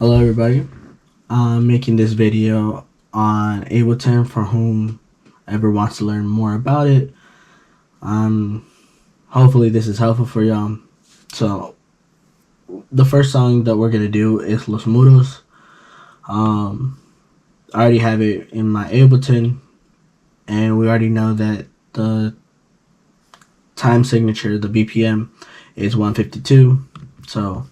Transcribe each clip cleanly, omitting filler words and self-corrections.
Hello everybody, I'm making this video on Ableton for whomever wants to learn more about it. Hopefully this is helpful for y'all. So the first song that we're going to do is Los Muros. I already have it in my Ableton, and we already know that the time signature, the BPM, is 152. So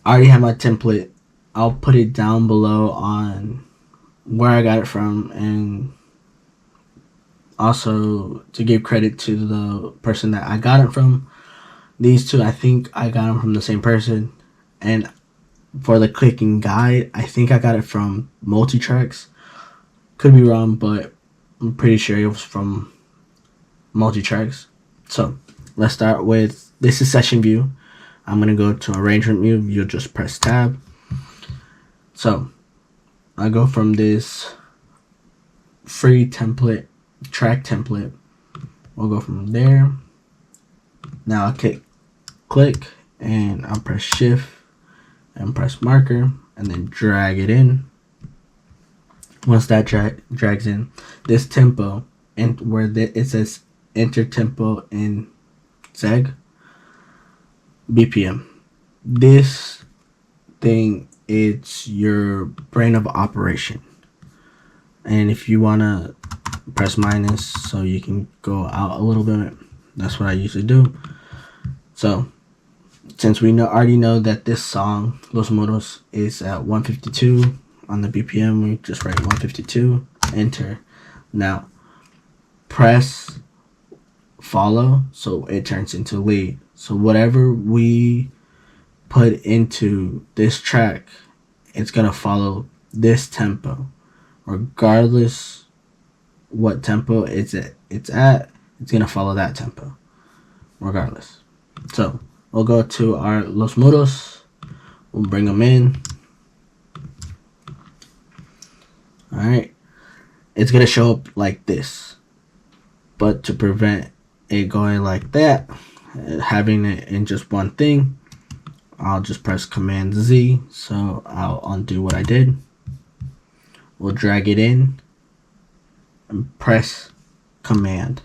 I already have my template. I'll put it down below on where I got it from, and also to give credit to the person that I got it from. These two, I think I got them from the same person. And for the clicking guide, I think I got it from Multitracks. Could be wrong, but I'm pretty sure it was from Multitracks. So let's start with, this is session view. I'm going to go to arrangement view. You'll just press tab. So I go from this free template, track template. We'll go from there. Now I'll click and I'll press shift and press marker and then drag it in. Once that drags in, this tempo, and where it says enter tempo in Zeg BPM, this thing, it's your brain of operation. And if you want to press minus so you can go out a little bit, that's what I usually do. So since we already know that this song Los Muros is at 152 on the BPM, we just write 152, enter. Now press follow so it turns into lead. So whatever we put into this track, it's gonna follow this tempo regardless what tempo it's at, it's gonna follow that tempo regardless. So we'll go to our Los Muros, we'll bring them in. Alright, it's gonna show up like this, but to prevent it going like that, having it in just one thing, I'll just press Command Z. So I'll undo what I did. We'll drag it in and press Command,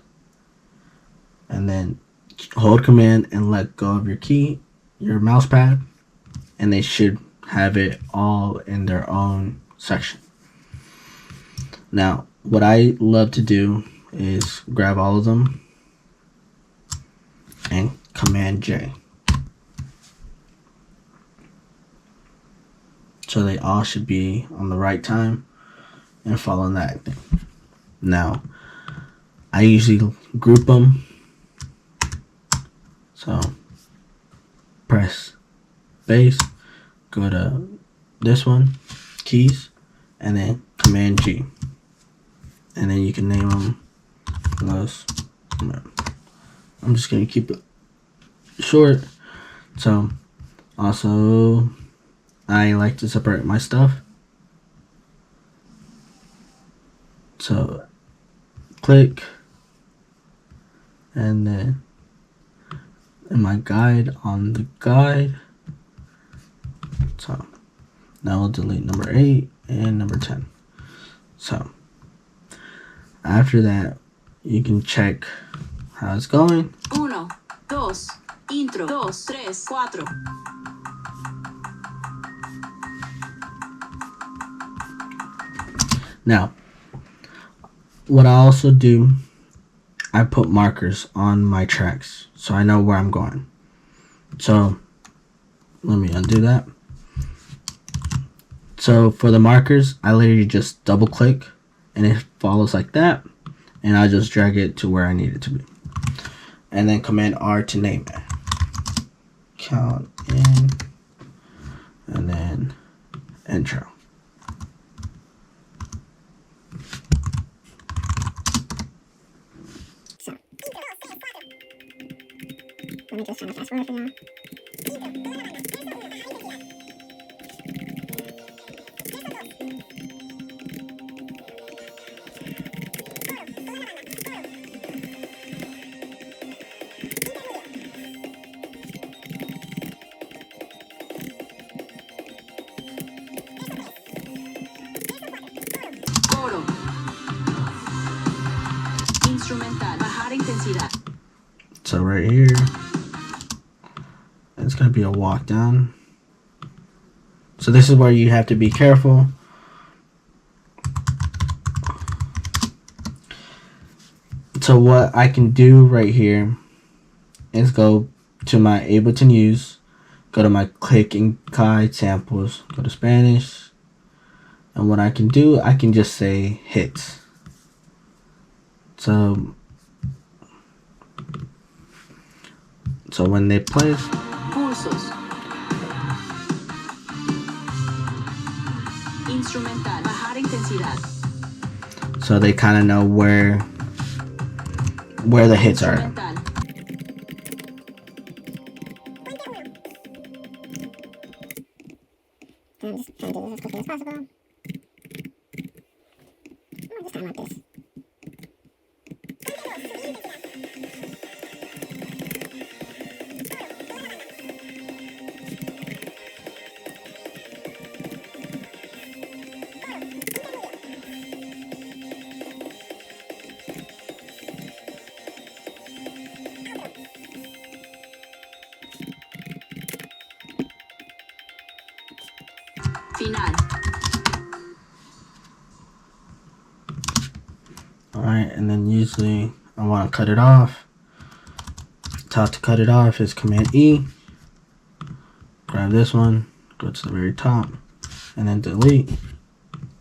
and then hold Command and let go of your key, your mouse pad, and they should have it all in their own section. Now what I love to do is grab all of them and Command J, so they all should be on the right time and following that thing. Now I usually group them, so press base, go to this one, keys, and then Command G, and then you can name them Los. I'm just gonna keep it short. So also I like to separate my stuff, so click, and then in my guide, on the guide, so now we'll delete number 8 and number 10. So after that, you can check how it's going. 1, 2, intro, 2, 3, 4. Now, what I also do, I put markers on my tracks so I know where I'm going. So let me undo that. So for the markers, I literally just double click and it follows like that, and I just drag it to where I need it to be, and then Command R to name it. Count in, and then intro. Let me just try to fast forward for y'all. So right here, it's gonna be a walk down. So this is where you have to be careful. So what I can do right here is go to my Ableton use, go to my click and guide samples, go to Spanish, and what I can do, I can just say hits. So when they play, Pulsos. Instrumental. Bajar intensidad. so they kind of know where the hits are. Instrumental. And I'm just trying to do this as quickly as possible. Oh, this time like this. Final. Alright, and then usually I want to cut it off. How to cut it off is Command E. Grab this one, go to the very top, and then delete.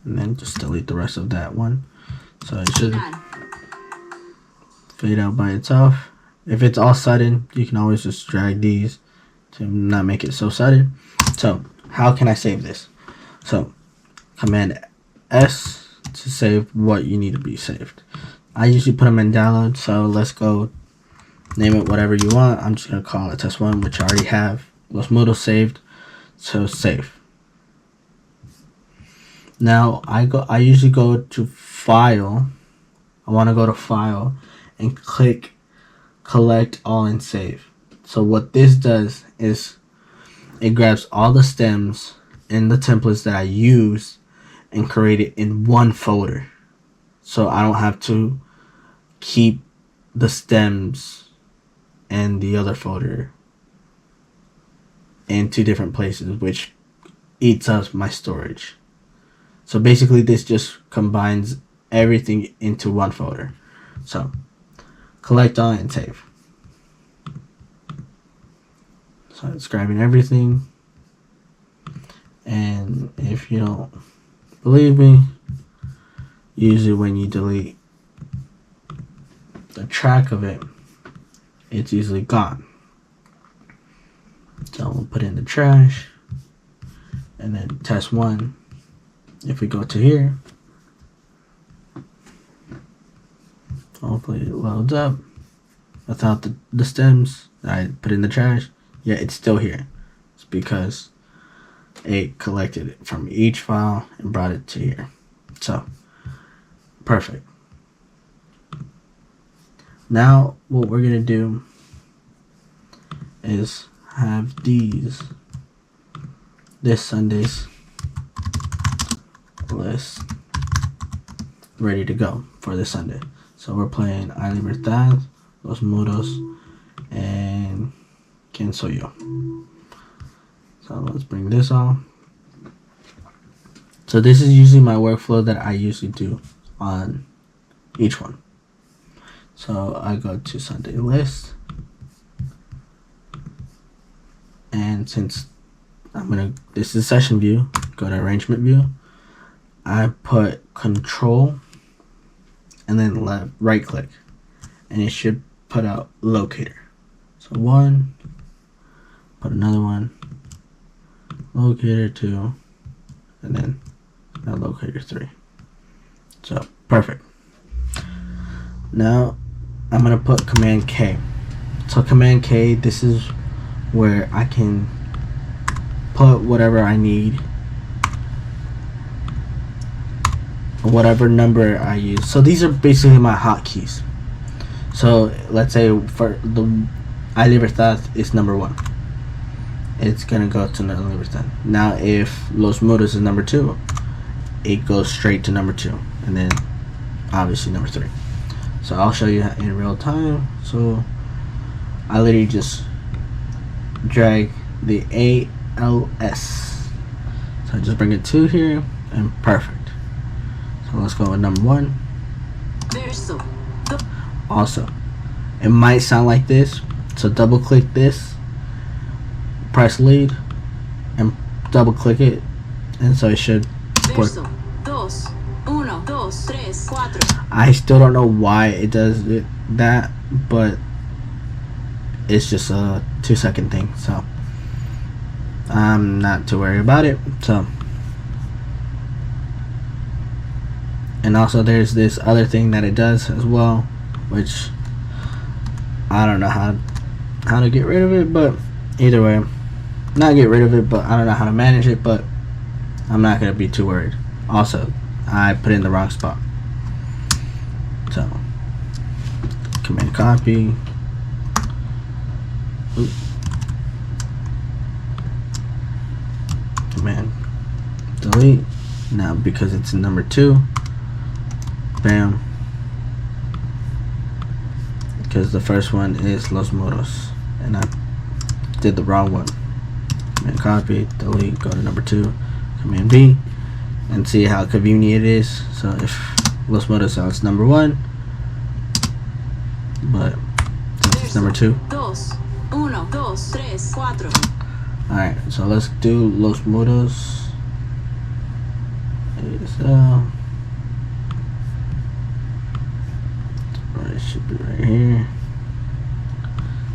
And then just delete the rest of that one. So it should Final. fade out by itself. If it's all sudden, you can always just drag these to not make it so sudden. So how can I save this? So Command S to save what you need to be saved. I usually put them in download, so let's go name it whatever you want. I'm just gonna call it test 1, which I already have Los Mudos saved, so save. Now I usually go to file. I want to go to file and click collect all and save. So what this does is it grabs all the stems and the templates that I use and create it in one folder. So I don't have to keep the stems and the other folder in 2 different places, which eats up my storage. So basically this just combines everything into one folder. So collect all and save. So it's grabbing everything. And if you don't believe me, usually when you delete the track of it, it's usually gone. So we'll put it in the trash, and then test 1. If we go to here, hopefully it loads up without the stems that I put in the trash. Yeah, it's still here. It's because it collected it from each file and brought it to here. So perfect. Now what we're gonna do is have this Sunday's list ready to go for this Sunday. So we're playing I Libertad, Los Mudos, and Quien Soy Yo. So let's bring this on. So this is usually my workflow that I usually do on each one. So I go to Sunday list, and since this is session view, go to arrangement view. I put control and then right click, and it should put out locator. So 1, put another one, locator 2, and then now locator 3. So perfect. Now I'm gonna put Command K. So Command K, this is where I can put whatever I need, whatever number I use. So these are basically my hotkeys. So let's say for the I Libertad is number 1. It's gonna go to I Libertad. Now if Los Mudos is number 2, it goes straight to number 2, and then obviously number 3. So I'll show you in real time. So I literally just drag the ALS. So I just bring it to here and perfect. So let's go with number 1. Verso. Also, it might sound like this, so double click this, press lead, and double click it, and so it should work. Verso. 2, 1, 2, 3, 4. I still don't know why it does that, but it's just a 2-second thing, so I'm not too worried about it. So, and also there's this other thing that it does as well, which I don't know how to get rid of it, but either way, not get rid of it, but I don't know how to manage it, but I'm not gonna be too worried. Also, I put it in the wrong spot, so command copy. Oop. Command delete. Now because it's number 2, bam, because the first one is Los Moros and I did the wrong one. Command copy, delete, go to number 2, command V, and see how convenient it is. So if Los Moros sounds number 1, but since it's number 2. 2, 1, 2, 3, 4. Alright, so let's do Los Moros. It should be right here.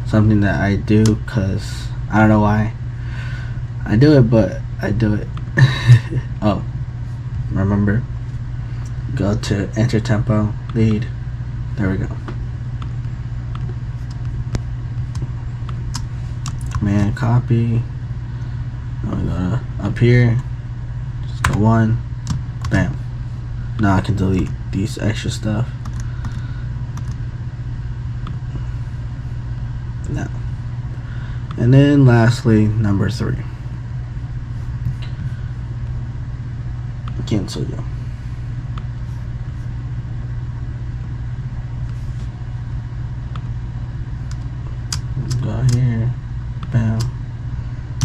Something that I do because I don't know why I do it, but I do it. Oh, remember, go to enter tempo, lead. There we go. Command copy. Now we go to up here. Just go 1. Bam. Now I can delete these extra stuff. Now. And then lastly, number 3. Cancel you. Go here. Bam.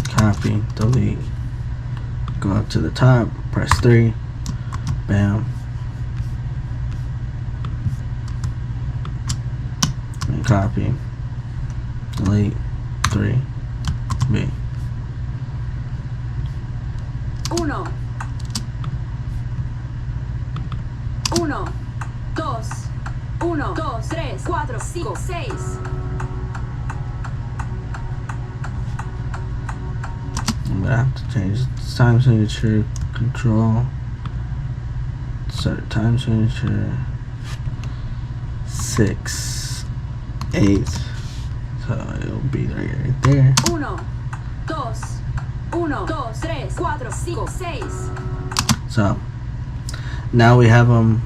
Copy, delete. Go up to the top, press 3. Bam. And copy, delete, 3. B. 1, 1, 2, 1, 2, 3, 4, 5, 6. I'm gonna have to change the time signature control. Start time signature 6, 8. So it'll be right there. 1, 2, 1, 2, 3, 4, 5, 6. So now we have them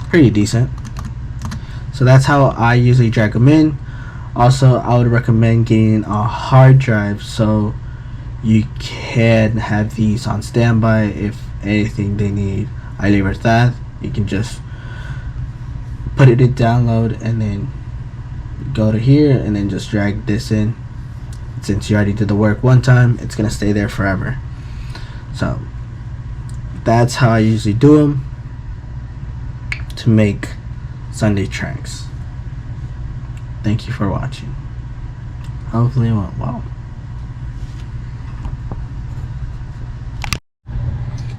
pretty decent. So that's how I usually drag them in. Also, I would recommend getting a hard drive so you can have these on standby if anything they need a libertad. You can just put it in download and then go to here and then just drag this in. Since you already did the work one time, it's gonna stay there forever. So that's how I usually do them to make Sunday tracks. Thank you for watching. Hopefully it went well.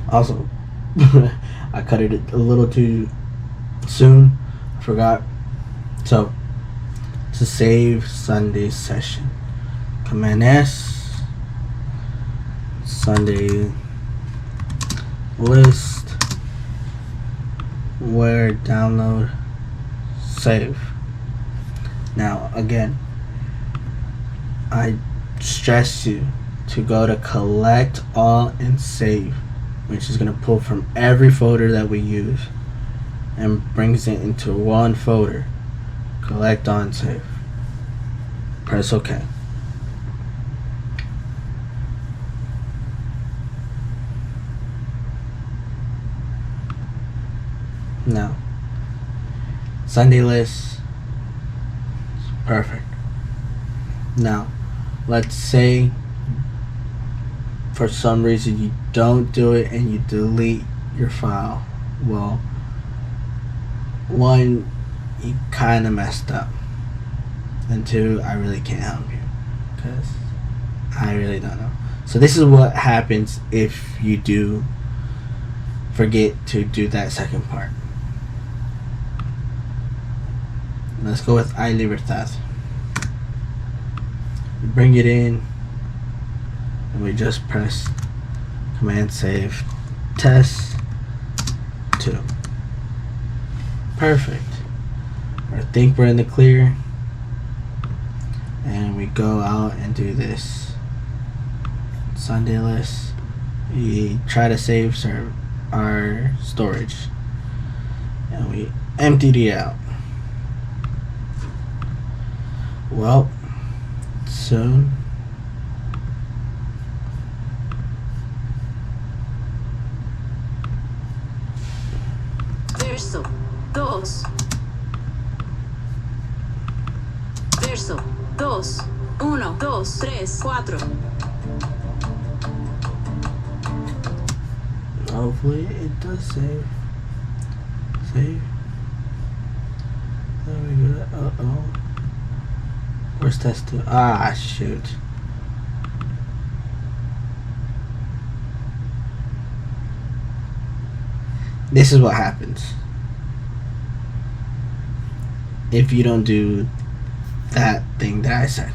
Also, I cut it a little too soon. I forgot. So, to save Sunday's session, Command S, Sunday list, where download, save. Now, again, I stress you to go to collect all and save, which is going to pull from every folder that we use and brings it into one folder. Collect all and save. Press OK. Now, Sunday list, perfect. Now, let's say for some reason you don't do it and you delete your file. Well, one, you kind of messed up, and two, I really can't help you because I really don't know. So this is what happens if you do forget to do that second part. Let's go with I Libertad. We bring it in and we just press Command Save Test 2. Perfect. I think we're in the clear, and we go out and do this Sunday list. We try to save our storage, and we emptied it out. Well, soon Verso 2. Verso 2. 1, 2, 3, 4. hopefully it does save. Save. There we go. Uh-oh. Where's test 2? Ah, shoot. This is what happens if you don't do that thing that I said.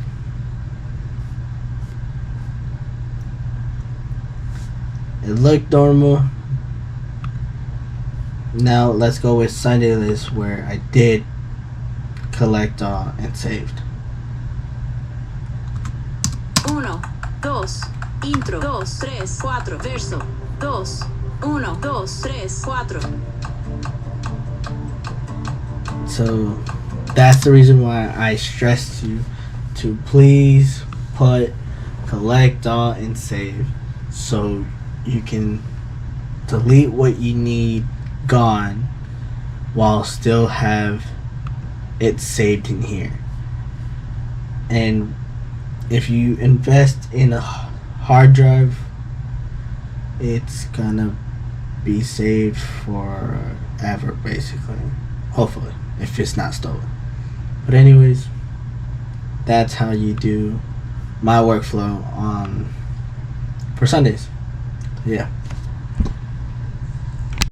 It looked normal. Now let's go with Sunday list where I did collect all and saved. 1, 2, intro, 2, 3, 4, verso, 2, 1, 2, 3, 4. So that's the reason why I stressed you to please put collect all and save, so you can delete what you need gone while still have it saved in here. And if you invest in a hard drive, it's gonna be saved forever, basically. Hopefully, if it's not stolen. But anyways, that's how you do my workflow for Sundays. Yeah.